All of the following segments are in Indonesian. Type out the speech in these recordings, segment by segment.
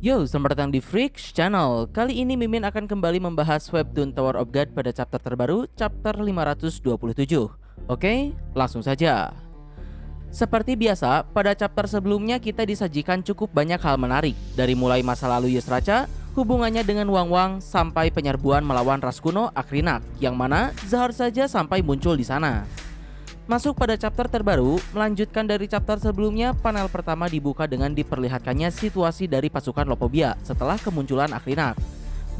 Yo, selamat datang di Freaks Channel. Kali ini Mimin akan kembali membahas webtoon Tower of God pada chapter terbaru, chapter 527. Oke, langsung saja. Seperti biasa, pada chapter sebelumnya kita disajikan cukup banyak hal menarik, dari mulai masa lalu Yusracha, hubungannya dengan Wang Wang, sampai penyerbuan melawan ras kuno Akrinak, yang mana Zahar saja sampai muncul di sana. Masuk pada chapter terbaru, melanjutkan dari chapter sebelumnya, panel pertama dibuka dengan diperlihatkannya situasi dari pasukan Lopobia setelah kemunculan Akrinak.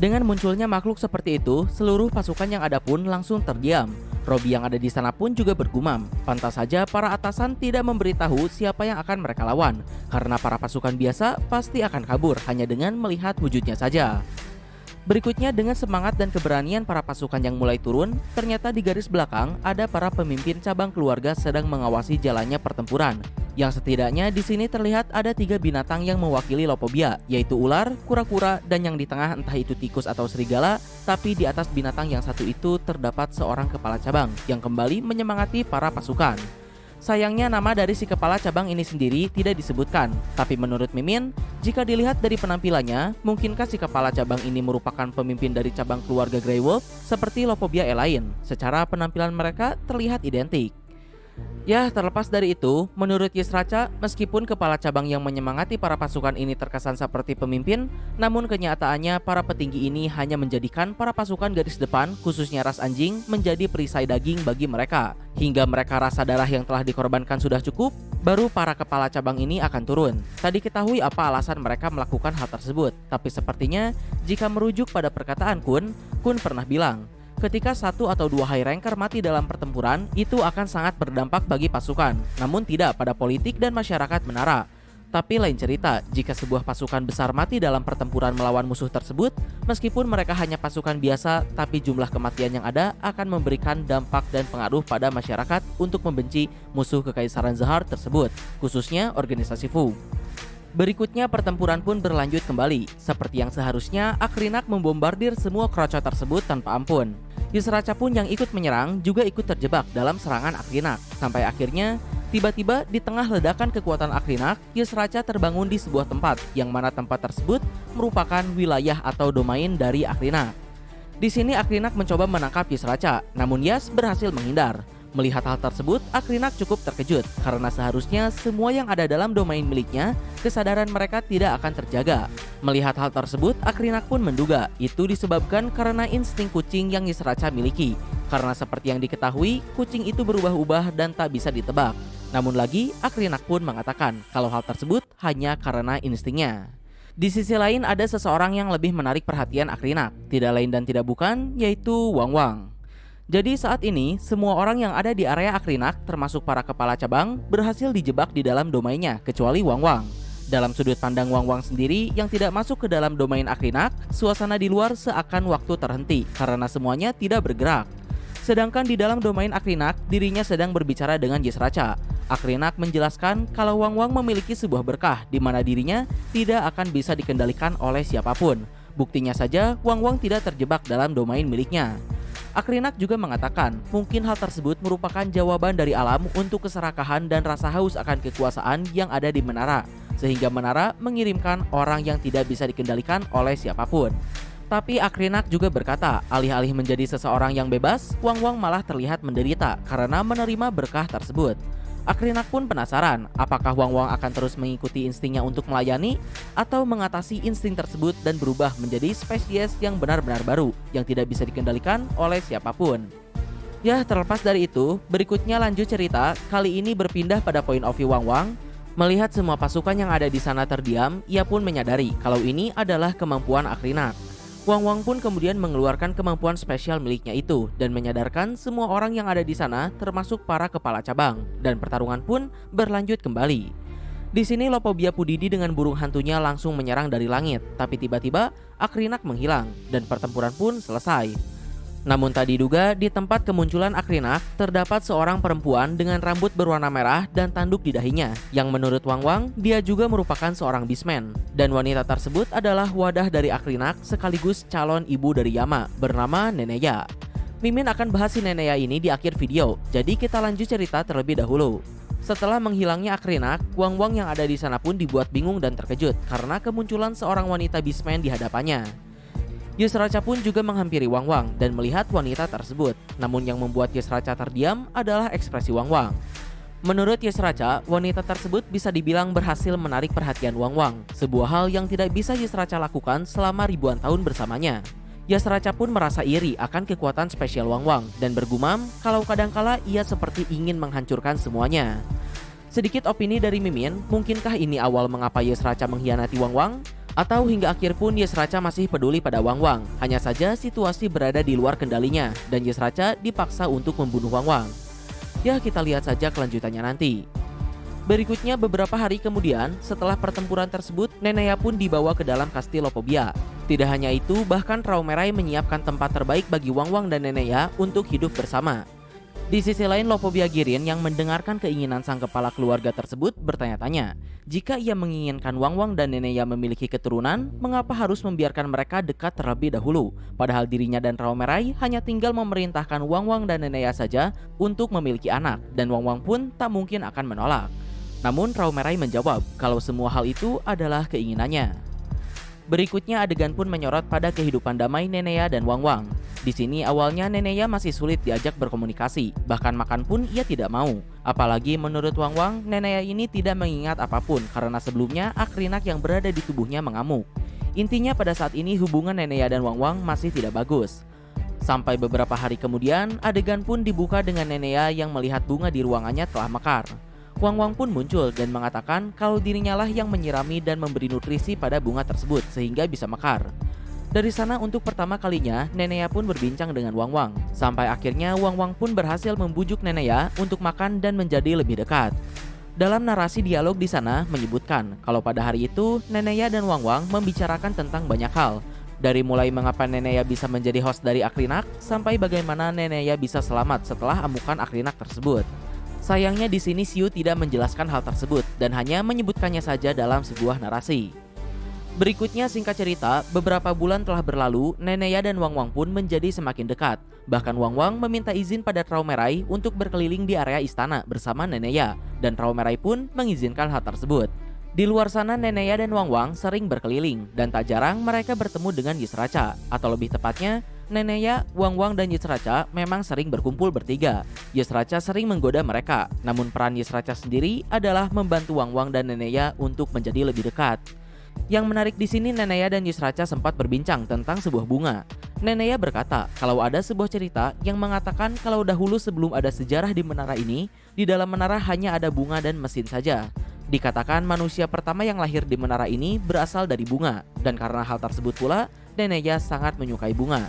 Dengan munculnya makhluk seperti itu, seluruh pasukan yang ada pun langsung terdiam. Robby yang ada di sana pun juga bergumam. Pantas saja para atasan tidak memberitahu siapa yang akan mereka lawan, karena para pasukan biasa pasti akan kabur hanya dengan melihat wujudnya saja. Berikutnya, dengan semangat dan keberanian para pasukan yang mulai turun, ternyata di garis belakang ada para pemimpin cabang keluarga sedang mengawasi jalannya pertempuran. Yang setidaknya di sini terlihat ada 3 binatang yang mewakili Lopobia, yaitu ular, kura-kura, dan yang di tengah entah itu tikus atau serigala. Tapi di atas binatang yang satu itu terdapat seorang kepala cabang yang kembali menyemangati para pasukan. Sayangnya nama dari si kepala cabang ini sendiri tidak disebutkan. Tapi menurut Mimin, jika dilihat dari penampilannya, mungkinkah si kepala cabang ini merupakan pemimpin dari cabang keluarga Grey Wolf seperti Lopobia lain? Secara penampilan mereka terlihat identik. Ya, terlepas dari itu, menurut Yusracha, meskipun kepala cabang yang menyemangati para pasukan ini terkesan seperti pemimpin, namun kenyataannya para petinggi ini hanya menjadikan para pasukan garis depan, khususnya ras anjing, menjadi perisai daging bagi mereka. Hingga mereka rasa darah yang telah dikorbankan sudah cukup, baru para kepala cabang ini akan turun. Tadi ketahui apa alasan mereka melakukan hal tersebut, tapi sepertinya jika merujuk pada perkataan Kun pernah bilang, ketika 1 atau 2 high ranker mati dalam pertempuran, itu akan sangat berdampak bagi pasukan, namun tidak pada politik dan masyarakat menara. Tapi lain cerita, jika sebuah pasukan besar mati dalam pertempuran melawan musuh tersebut, meskipun mereka hanya pasukan biasa, tapi jumlah kematian yang ada akan memberikan dampak dan pengaruh pada masyarakat untuk membenci musuh kekaisaran Zahar tersebut, khususnya organisasi Fu. Berikutnya pertempuran pun berlanjut kembali. Seperti yang seharusnya, Akrinak membombardir semua kroco tersebut tanpa ampun. Yusracha pun yang ikut menyerang juga ikut terjebak dalam serangan Akrinak. Sampai akhirnya, tiba-tiba di tengah ledakan kekuatan Akrinak, Yusracha terbangun di sebuah tempat, yang mana tempat tersebut merupakan wilayah atau domain dari Akrinak. Di sini Akrinak mencoba menangkap Yusracha, namun Yas berhasil menghindar. Melihat hal tersebut, Akrinak cukup terkejut karena seharusnya semua yang ada dalam domain miliknya, kesadaran mereka tidak akan terjaga. Melihat hal tersebut, Akrinak pun menduga itu disebabkan karena insting kucing yang Yusracha miliki. Karena seperti yang diketahui, kucing itu berubah-ubah dan tak bisa ditebak. Namun lagi, Akrinak pun mengatakan kalau hal tersebut hanya karena instingnya. Di sisi lain ada seseorang yang lebih menarik perhatian Akrinak, tidak lain dan tidak bukan, yaitu Wang Wang. Jadi saat ini, semua orang yang ada di area Akrinak, termasuk para kepala cabang, berhasil dijebak di dalam domainnya, kecuali Wang Wang. Dalam sudut pandang Wang Wang sendiri yang tidak masuk ke dalam domain Akrinak, suasana di luar seakan waktu terhenti, karena semuanya tidak bergerak. Sedangkan di dalam domain Akrinak, dirinya sedang berbicara dengan Yusracha. Akrinak menjelaskan kalau Wang Wang memiliki sebuah berkah, di mana dirinya tidak akan bisa dikendalikan oleh siapapun. Buktinya saja, Wang Wang tidak terjebak dalam domain miliknya. Akrinak juga mengatakan mungkin hal tersebut merupakan jawaban dari alam untuk keserakahan dan rasa haus akan kekuasaan yang ada di menara, sehingga menara mengirimkan orang yang tidak bisa dikendalikan oleh siapapun. Tapi Akrinak juga berkata, alih-alih menjadi seseorang yang bebas, Wang Wang malah terlihat menderita karena menerima berkah tersebut. Akrinak pun penasaran, apakah Wang Wang akan terus mengikuti instingnya untuk melayani atau mengatasi insting tersebut dan berubah menjadi spesies yang benar-benar baru yang tidak bisa dikendalikan oleh siapapun. Ya, terlepas dari itu, berikutnya lanjut cerita, kali ini berpindah pada point of view Wang Wang. Melihat semua pasukan yang ada di sana terdiam, ia pun menyadari kalau ini adalah kemampuan Akrinak. Wang Wang pun kemudian mengeluarkan kemampuan spesial miliknya itu dan menyadarkan semua orang yang ada di sana termasuk para kepala cabang, dan pertarungan pun berlanjut kembali. Di sini Lopobia Pudidi dengan burung hantunya langsung menyerang dari langit, tapi tiba-tiba Akrinak menghilang dan pertempuran pun selesai. Namun tak diduga, di tempat kemunculan Akrinak terdapat seorang perempuan dengan rambut berwarna merah dan tanduk di dahinya, yang menurut Wang Wang, dia juga merupakan seorang beastman. Dan wanita tersebut adalah wadah dari Akrinak sekaligus calon ibu dari Yama, bernama Neneya. Mimin akan bahas si Neneya ini di akhir video, jadi kita lanjut cerita terlebih dahulu. Setelah menghilangnya Akrinak, Wang-Wang yang ada di sana pun dibuat bingung dan terkejut karena kemunculan seorang wanita Beastman di hadapannya. Yusracha pun juga menghampiri Wang-Wang dan melihat wanita tersebut. Namun yang membuat Yusracha terdiam adalah ekspresi Wang-Wang. Menurut Yusracha, wanita tersebut bisa dibilang berhasil menarik perhatian Wang-Wang, sebuah hal yang tidak bisa Yusracha lakukan selama ribuan tahun bersamanya. Yusracha pun merasa iri akan kekuatan spesial Wang-Wang dan bergumam kalau kadangkala ia seperti ingin menghancurkan semuanya. Sedikit opini dari Mimin, mungkinkah ini awal mengapa Yusracha mengkhianati Wang-Wang? Atau hingga akhir pun Yusracha masih peduli pada Wang-Wang, hanya saja situasi berada di luar kendalinya dan Yusracha dipaksa untuk membunuh Wang-Wang. Ya, kita lihat saja kelanjutannya nanti. Berikutnya beberapa hari kemudian, setelah pertempuran tersebut, Nenea pun dibawa ke dalam kastil Lopobia. Tidak hanya itu, bahkan Raumerai menyiapkan tempat terbaik bagi Wang-Wang dan Nenea untuk hidup bersama. Di sisi lain, Lopobia Girin yang mendengarkan keinginan sang kepala keluarga tersebut bertanya-tanya, jika ia menginginkan Wang-Wang dan Nenea memiliki keturunan, mengapa harus membiarkan mereka dekat terlebih dahulu? Padahal dirinya dan Raumerai hanya tinggal memerintahkan Wang-Wang dan Nenea saja untuk memiliki anak, dan Wang-Wang pun tak mungkin akan menolak. Namun Raumerai menjawab kalau semua hal itu adalah keinginannya. Berikutnya adegan pun menyorot pada kehidupan damai Nenea dan Wang-Wang. Di sini awalnya Nenea masih sulit diajak berkomunikasi, bahkan makan pun ia tidak mau. Apalagi menurut Wang-Wang, Nenea ini tidak mengingat apapun karena sebelumnya Akrinak yang berada di tubuhnya mengamuk. Intinya pada saat ini hubungan Nenea dan Wang-Wang masih tidak bagus. Sampai beberapa hari kemudian, adegan pun dibuka dengan Nenea yang melihat bunga di ruangannya telah mekar. Wang-Wang pun muncul dan mengatakan kalau dirinya lah yang menyirami dan memberi nutrisi pada bunga tersebut sehingga bisa mekar. Dari sana untuk pertama kalinya, Nenea pun berbincang dengan Wang-Wang. Sampai akhirnya Wang-Wang pun berhasil membujuk Nenea untuk makan dan menjadi lebih dekat. Dalam narasi dialog di sana menyebutkan kalau pada hari itu Nenea dan Wang-Wang membicarakan tentang banyak hal. Dari mulai mengapa Nenea bisa menjadi host dari Akrinak, sampai bagaimana Nenea bisa selamat setelah amukan Akrinak tersebut. Sayangnya di sini Xiu tidak menjelaskan hal tersebut dan hanya menyebutkannya saja dalam sebuah narasi. Berikutnya singkat cerita, beberapa bulan telah berlalu, Nenea dan Wang-Wang pun menjadi semakin dekat. Bahkan Wang-Wang meminta izin pada Raumerai untuk berkeliling di area istana bersama Nenea, dan Raumerai pun mengizinkan hal tersebut. Di luar sana Nenea dan Wang-Wang sering berkeliling, dan tak jarang mereka bertemu dengan Yusracha, atau lebih tepatnya, Nenea, Wang-Wang, dan Yusracha memang sering berkumpul bertiga. Yusracha sering menggoda mereka, namun peran Yusracha sendiri adalah membantu Wang-Wang dan Nenea untuk menjadi lebih dekat. Yang menarik di sini Nenea dan Yusracha sempat berbincang tentang sebuah bunga. Nenea berkata kalau ada sebuah cerita yang mengatakan kalau dahulu sebelum ada sejarah di menara ini, di dalam menara hanya ada bunga dan mesin saja. Dikatakan manusia pertama yang lahir di menara ini berasal dari bunga, dan karena hal tersebut pula, Nenea sangat menyukai bunga.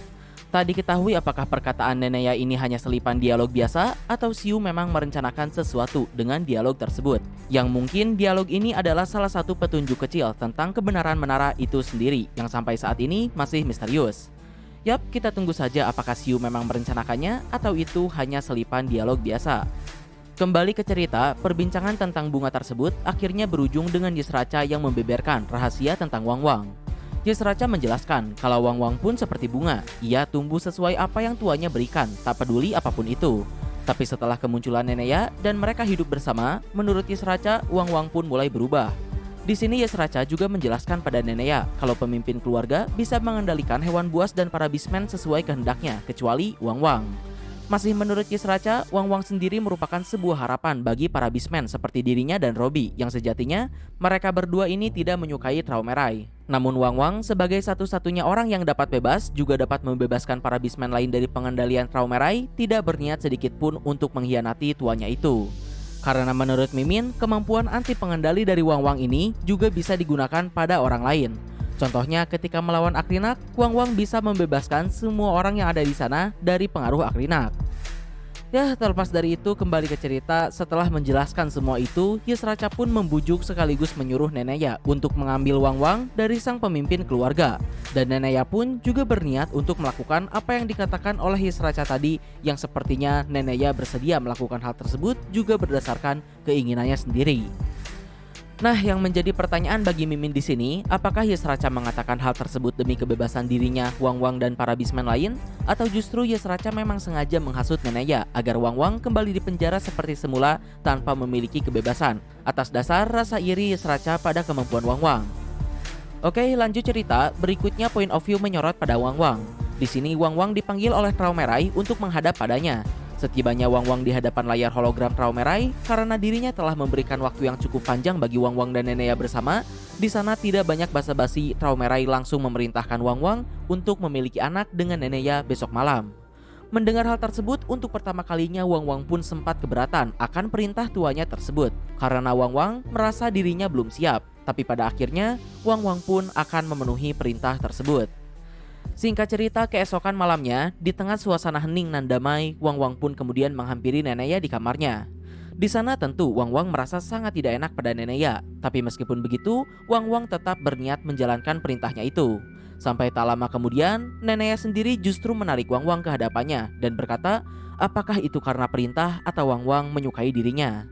Tak diketahui apakah perkataan Nenea ini hanya selipan dialog biasa atau Xiu memang merencanakan sesuatu dengan dialog tersebut. Yang mungkin dialog ini adalah salah satu petunjuk kecil tentang kebenaran menara itu sendiri yang sampai saat ini masih misterius. Yap, kita tunggu saja apakah Xiu memang merencanakannya atau itu hanya selipan dialog biasa. Kembali ke cerita, perbincangan tentang bunga tersebut akhirnya berujung dengan Yusracha yang membeberkan rahasia tentang Wang-Wang. Yusracha menjelaskan kalau Wang-Wang pun seperti bunga, ia tumbuh sesuai apa yang tuannya berikan, tak peduli apapun itu. Tapi setelah kemunculan Nenea dan mereka hidup bersama, menurut Yusracha, Wang-Wang pun mulai berubah. Di sini Yusracha juga menjelaskan pada Nenea kalau pemimpin keluarga bisa mengendalikan hewan buas dan para beastmen sesuai kehendaknya, kecuali Wang-Wang. Masih menurut Yusracha, Wang-Wang sendiri merupakan sebuah harapan bagi para beastmen seperti dirinya dan Robby yang sejatinya mereka berdua ini tidak menyukai Raumerai. Namun Wang-Wang sebagai satu-satunya orang yang dapat bebas juga dapat membebaskan para beastmen lain dari pengendalian Raumerai, tidak berniat sedikit pun untuk mengkhianati tuannya itu. Karena menurut Mimin, kemampuan anti pengendali dari Wang-Wang ini juga bisa digunakan pada orang lain. Contohnya ketika melawan Akrinak, Wang-Wang bisa membebaskan semua orang yang ada di sana dari pengaruh Akrinak. Ya, terlepas dari itu kembali ke cerita, setelah menjelaskan semua itu, Yusracha pun membujuk sekaligus menyuruh Nenea untuk mengambil Wang-Wang dari sang pemimpin keluarga. Dan Nenea pun juga berniat untuk melakukan apa yang dikatakan oleh Yusracha tadi, yang sepertinya Nenea bersedia melakukan hal tersebut juga berdasarkan keinginannya sendiri. Nah, yang menjadi pertanyaan bagi Mimin di sini, apakah Yesraca mengatakan hal tersebut demi kebebasan dirinya, Wang Wang dan para bisman lain, atau justru Yesraca memang sengaja menghasut Nenaya agar Wang Wang kembali dipenjara seperti semula tanpa memiliki kebebasan, atas dasar rasa iri Yesraca pada kemampuan Wang Wang. Oke, lanjut cerita. Berikutnya point of view menyorot pada Wang Wang. Di sini Wang Wang dipanggil oleh Traumerai untuk menghadap padanya. Setibanya Wang Wang di hadapan layar hologram Traumerai, karena dirinya telah memberikan waktu yang cukup panjang bagi Wang Wang dan Nenea bersama, di sana tidak banyak basa-basi. Traumerai langsung memerintahkan Wang Wang untuk memiliki anak dengan Nenea besok malam. Mendengar hal tersebut, untuk pertama kalinya Wang Wang pun sempat keberatan akan perintah tuanya tersebut, karena Wang Wang merasa dirinya belum siap. Tapi pada akhirnya, Wang Wang pun akan memenuhi perintah tersebut. Singkat cerita, keesokan malamnya, di tengah suasana hening nan damai, Wang Wang pun kemudian menghampiri Nenea di kamarnya. Di sana tentu Wang Wang merasa sangat tidak enak pada Nenea, tapi meskipun begitu, Wang Wang tetap berniat menjalankan perintahnya itu. Sampai tak lama kemudian, Nenea sendiri justru menarik Wang Wang ke hadapannya dan berkata, apakah itu karena perintah atau Wang Wang menyukai dirinya.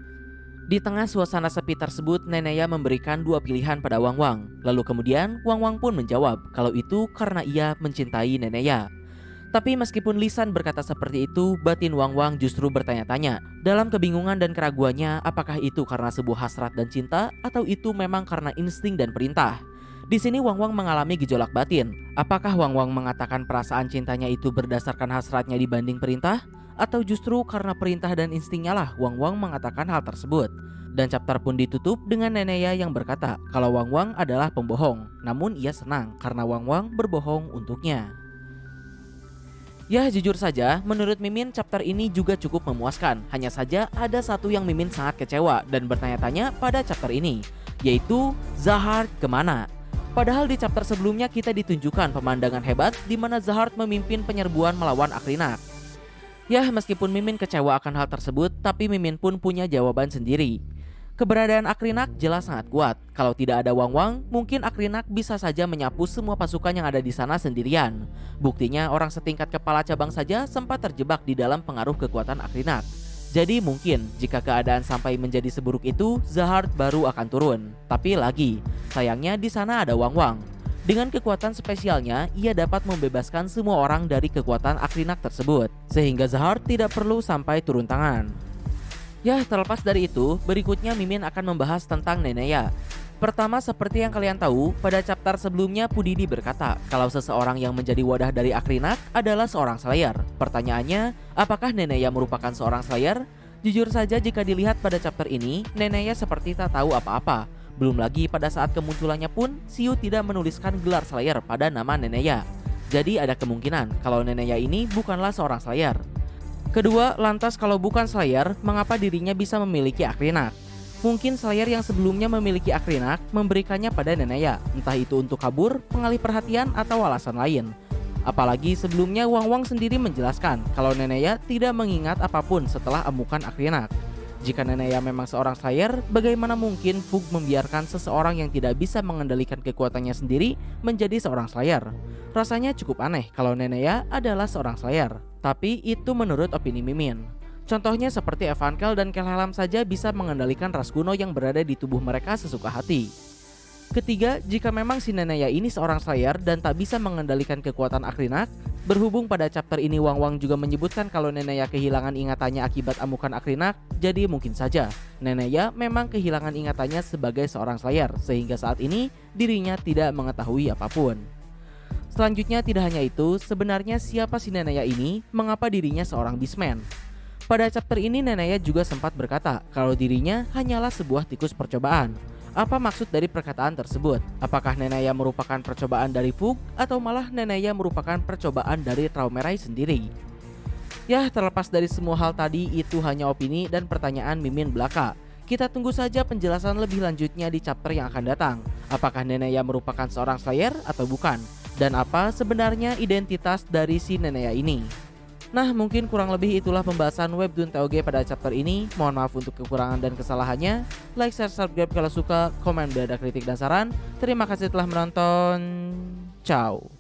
Di tengah suasana sepi tersebut, Nenea memberikan dua pilihan pada Wang Wang. Lalu kemudian Wang Wang pun menjawab kalau itu karena ia mencintai Nenea. Tapi meskipun lisan berkata seperti itu, batin Wang Wang justru bertanya-tanya. Dalam kebingungan dan keraguannya, apakah itu karena sebuah hasrat dan cinta atau itu memang karena insting dan perintah? Di sini Wang Wang mengalami gejolak batin. Apakah Wang Wang mengatakan perasaan cintanya itu berdasarkan hasratnya dibanding perintah? Atau justru karena perintah dan instingnya lah Wang Wang mengatakan hal tersebut? Dan chapter pun ditutup dengan Nenea yang berkata kalau Wang Wang adalah pembohong, namun ia senang karena Wang Wang berbohong untuknya. Ya, jujur saja, menurut Mimin chapter ini juga cukup memuaskan. Hanya saja ada satu yang Mimin sangat kecewa dan bertanya-tanya pada chapter ini, yaitu Zahard kemana? Padahal di chapter sebelumnya kita ditunjukkan pemandangan hebat di mana Zahard memimpin penyerbuan melawan Akrinak. Ya, meskipun Mimin kecewa akan hal tersebut, tapi Mimin pun punya jawaban sendiri. Keberadaan Akrinak jelas sangat kuat. Kalau tidak ada Wang Wang, mungkin Akrinak bisa saja menyapu semua pasukan yang ada di sana sendirian. Buktinya orang setingkat kepala cabang saja sempat terjebak di dalam pengaruh kekuatan Akrinak. Jadi mungkin jika keadaan sampai menjadi seburuk itu, Zahard baru akan turun. Tapi lagi, sayangnya di sana ada Wang Wang. Dengan kekuatan spesialnya, ia dapat membebaskan semua orang dari kekuatan Akrinak tersebut, sehingga Zahard tidak perlu sampai turun tangan. Ya, terlepas dari itu, berikutnya Mimin akan membahas tentang Nenea. Pertama, seperti yang kalian tahu, pada chapter sebelumnya Pudidi berkata kalau seseorang yang menjadi wadah dari Akrinak adalah seorang Slayer. Pertanyaannya, apakah Nenea merupakan seorang Slayer? Jujur saja jika dilihat pada chapter ini, Nenea seperti tak tahu apa-apa. Belum lagi pada saat kemunculannya pun, Xiu tidak menuliskan gelar Slayer pada nama Nenea. Jadi ada kemungkinan kalau Nenea ini bukanlah seorang Slayer. Kedua, lantas kalau bukan Slayer, mengapa dirinya bisa memiliki Akrinak? Mungkin Slayer yang sebelumnya memiliki Akrinak memberikannya pada Nenea, entah itu untuk kabur, pengalih perhatian, atau alasan lain. Apalagi sebelumnya Wang Wang sendiri menjelaskan kalau Nenea tidak mengingat apapun setelah amukan Akrinak. Jika Nenea memang seorang Slayer, bagaimana mungkin Fug membiarkan seseorang yang tidak bisa mengendalikan kekuatannya sendiri menjadi seorang Slayer? Rasanya cukup aneh kalau Nenea adalah seorang Slayer. Tapi itu menurut opini Mimin. Contohnya seperti Evankel dan Kelhalam saja bisa mengendalikan ras kuno yang berada di tubuh mereka sesuka hati. Ketiga, jika memang si Nenea ini seorang Slayer dan tak bisa mengendalikan kekuatan Akrinak, berhubung pada chapter ini Wang Wang juga menyebutkan kalau Nenea kehilangan ingatannya akibat amukan Akrinak, jadi mungkin saja Nenea memang kehilangan ingatannya sebagai seorang Slayer, sehingga saat ini dirinya tidak mengetahui apapun. Selanjutnya tidak hanya itu, sebenarnya siapa si Nenea ini, mengapa dirinya seorang Beastman? Pada chapter ini Nenea juga sempat berkata kalau dirinya hanyalah sebuah tikus percobaan. Apa maksud dari perkataan tersebut? Apakah Nenea merupakan percobaan dari Fug atau malah Nenea merupakan percobaan dari Traumerai sendiri? Ya, terlepas dari semua hal tadi, itu hanya opini dan pertanyaan Mimin belaka. Kita tunggu saja penjelasan lebih lanjutnya di chapter yang akan datang. Apakah Nenea merupakan seorang Slayer atau bukan? Dan apa sebenarnya identitas dari si Nenea ini? Nah, mungkin kurang lebih itulah pembahasan Webtoon TOG pada chapter ini. Mohon maaf untuk kekurangan dan kesalahannya. Like, share, subscribe kalau suka, komen, ada kritik dan saran. Terima kasih telah menonton. Ciao.